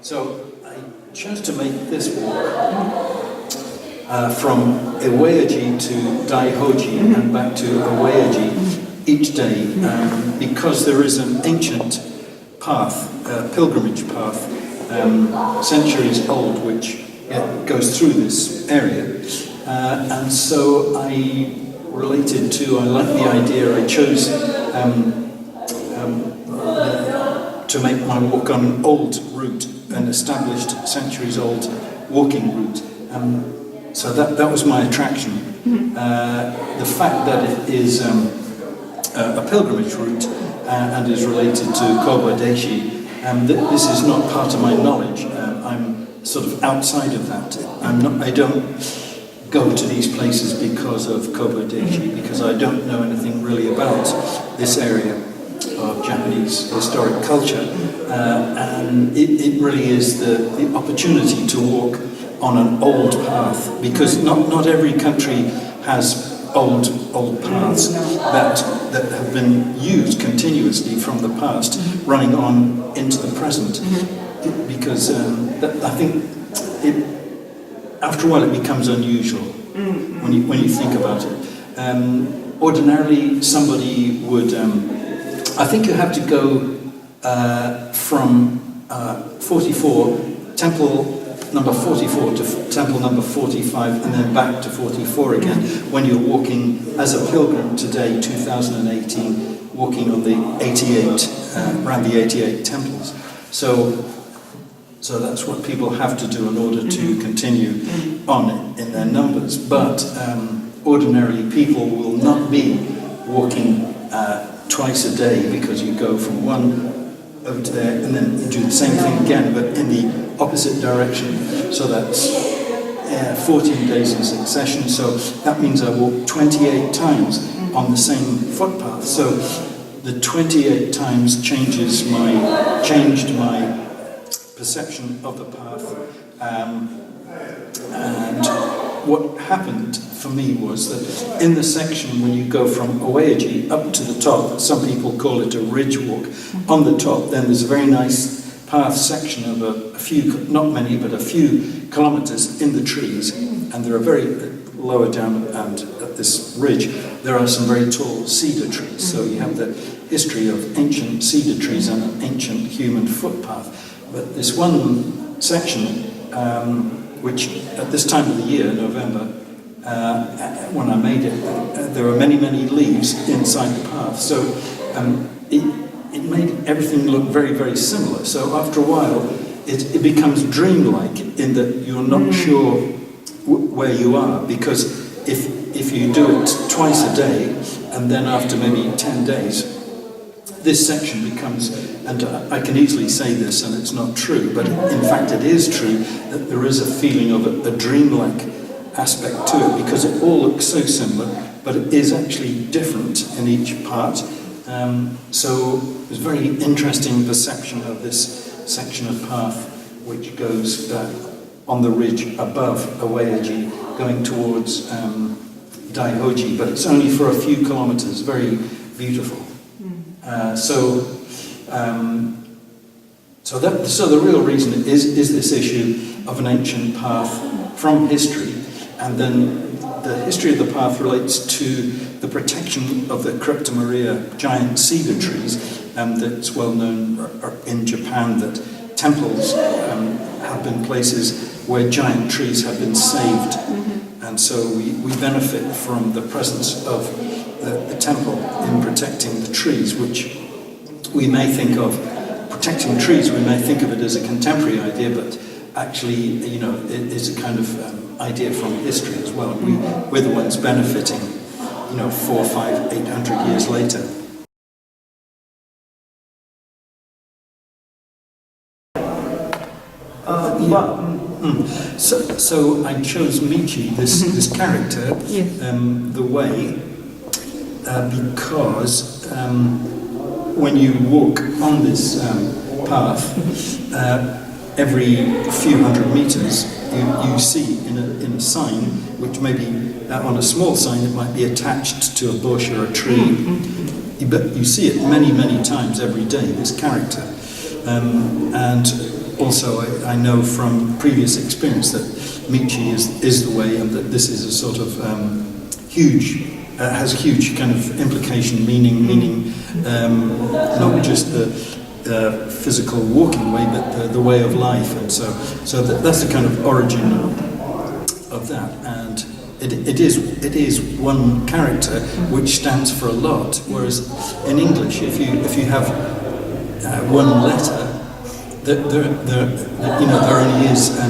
So I chose to make this walk from Iweaji to Daihoji and back to Iweaji each day because there is an ancient path, pilgrimage path, centuries old, which goes through this area. And so I like the idea, I chose to make my walk on an old route, an established centuries-old walking route. So that was my attraction. The fact that it is a pilgrimage route and is related to Kobo Deishi, this is not part of my knowledge. I'm sort of outside of that. I don't go to these places because of Kobo Deishi, because I don't know anything really about this area of Japanese historic culture, and it really is the opportunity to walk on an old path, because not every country has old paths that have been used continuously from the past, running on into the present, because I think after a while it becomes unusual when you think about it. Ordinarily, somebody would. I think you have to go from 44, temple number 44 to temple number 45, and then back to 44 again when you're walking as a pilgrim today, 2018, walking on the 88, around the 88 temples. So that's what people have to do in order to continue on in their numbers. But ordinarily, people will not be walking twice a day, because you go from one over to there and then you do the same thing again, but in the opposite direction. So that's 14 days in succession. So that means I walk 28 times on the same footpath. So the 28 times changed my perception of the path. And what happened for me was that in the section when you go from Iweaji up to the top, some people call it a ridge walk, on the top, then there's a very nice path section of a few, not many, but a few kilometers in the trees, and there are very lower down and at this ridge there are some very tall cedar trees, so you have the history of ancient cedar trees and an ancient human footpath. But this one section, which at this time of the year, November, when I made it, there were many leaves inside the path, so it made everything look very, very similar. So after a while, it becomes dreamlike in that you're not sure where you are, because if you do it twice a day, and then after maybe 10 days, this section becomes, and I can easily say this and it's not true, but in fact it is true, that there is a feeling of a dreamlike aspect to it, because it all looks so similar, but it is actually different in each part. So it was a very interesting perception of this section of path which goes on the ridge above Iweaji, going towards Daihoji, but it's only for a few kilometers, very beautiful. So the real reason is this issue of an ancient path from history, and then the history of the path relates to the protection of the Cryptomeria giant cedar trees, and that's well known in Japan that temples have been places where giant trees have been saved, and so we benefit from the presence of the temple in protecting the trees, which we may think of, protecting trees, we may think of it as a contemporary idea, but actually, you know, it is a kind of idea from history as well. We're the ones benefiting, you know, 400, 500, 800 years later. So I chose Michi, this character, the way, because when you walk on this path, every few hundred meters, you see in a sign, which maybe on a small sign it might be attached to a bush or a tree, but you see it many times every day, this character. And also I know from previous experience that Michi is the way, and that this is a sort of huge, has a huge kind of implication, meaning not just the physical walking way, but the way of life, and so that's the kind of origin of that. And it is one character which stands for a lot, whereas in English, if you have one letter, there only is a,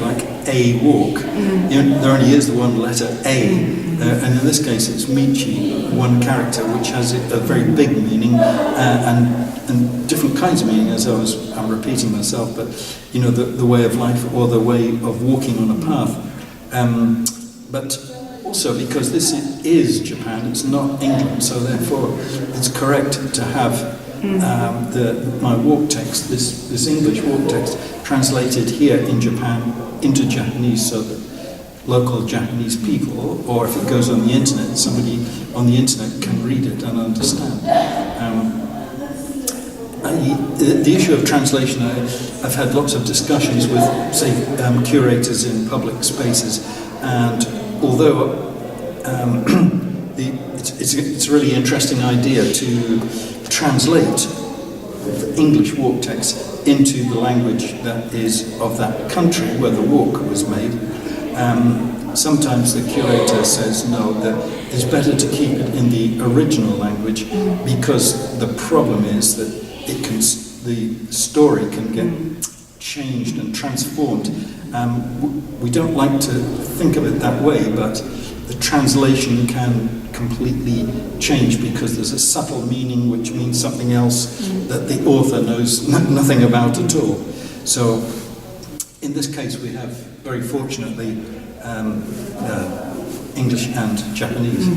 like a walk. There only is the one letter A, and in this case it's Michi, one character, which has a very big meaning and different kinds of meaning. As I'm repeating myself, but the way of life, or the way of walking on a path. But also because this is Japan, it's not England, so therefore it's correct to have my walk text, this English walk text, translated here in Japan into Japanese, so that local Japanese people, or if it goes on the internet, somebody on the internet can read it and understand. The issue of translation, I've had lots of discussions with, say, curators in public spaces, and although it's a really interesting idea to translate English walk text into the language that is of that country where the walk was made. Sometimes the curator says no, that it's better to keep it in the original language, because the problem is that the story can get changed and transformed. We don't like to think of it that way, but the translation can completely change, because there's a subtle meaning which means something else that the author knows nothing about at all. So in this case we have, very fortunately, English and Japanese.